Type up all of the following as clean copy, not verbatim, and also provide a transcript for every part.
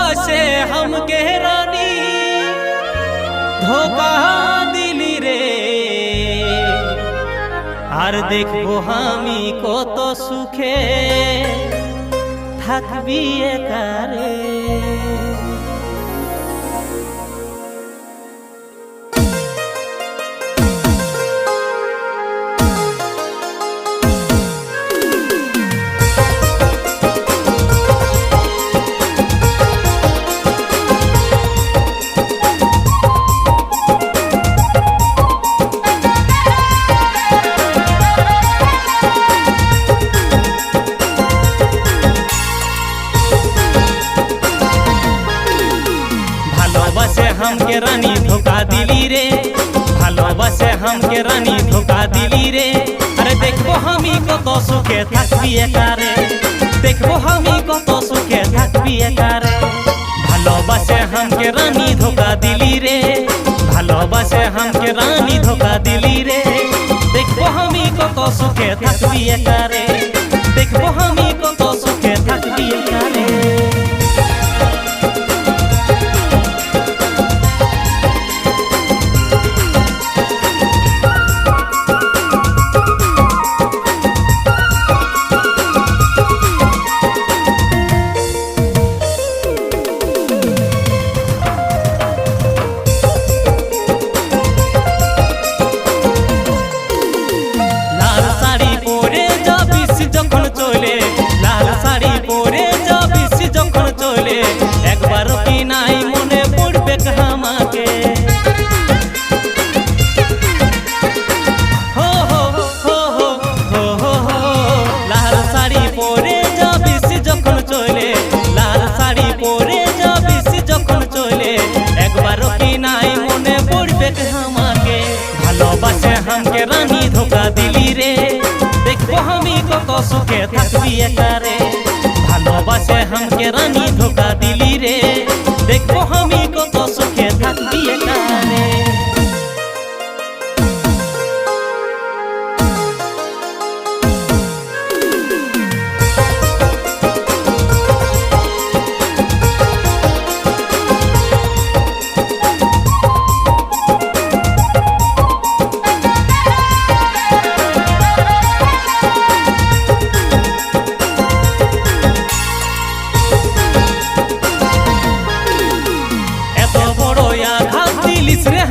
ভালোবাসে हमके রানী ধোকা দিলি রে আর দেখবো আমি কত সুখে থাকবি একারে हमके रानी धोखा दिली रे ভালোবাসে हमके रानी धोखा दिली रे अरे देखबो हमी कत सुखे থাকবি একারে देखबो हमी कत सुखे থাকবি একারে ভালোবাসে हमके रानी धोखा दिली रे ভালোবাসে हमके रानी धोखा दिली रे देखबो हमी कत सुखे থাকবি একারে देखबो हमी कत सुखे থাকবি একারে ভালোবাসে हमके रानी धोखा दिली रे देखबो हमी कत सुखे থাকবি একারে ভালোবাসে हमके रानी धोखा दिली रे देखबो हमी कत सुखे থাকবি একারে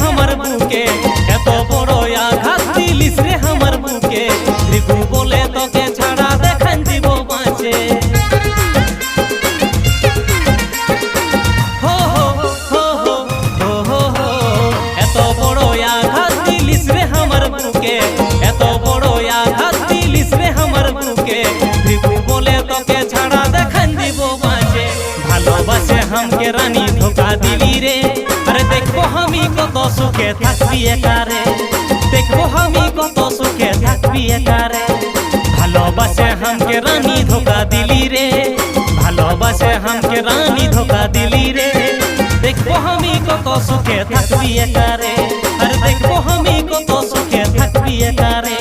हमर बुके एत बड़ आघात दिलिस रे हमर बुके रिगु बोले तोके छाड़ा देखान দিব बाँचे हो हो हो हो हो हो हो एत बड़ आघात दिलिस रे हमर बुके एत बड़ आघात दिलिस रे हमर बुके रिगु बोले तोके छाड़ा देखान দিব बाँचे ভালোবাসে हमके रानी धोखा दिली रे अरे देखबो हमी कत सुखे থাকবি একারে দেখবো हमी कत सुखे থাকবি একারে ভালোবাসে हमके रानी धोखा दिली रे ভালোবাসে हमके रानी धोखा दिली रे देखबो हमी कत सुखे থাকবি একারে अरे देखबो हमी कत सुखे থাকবি একারে।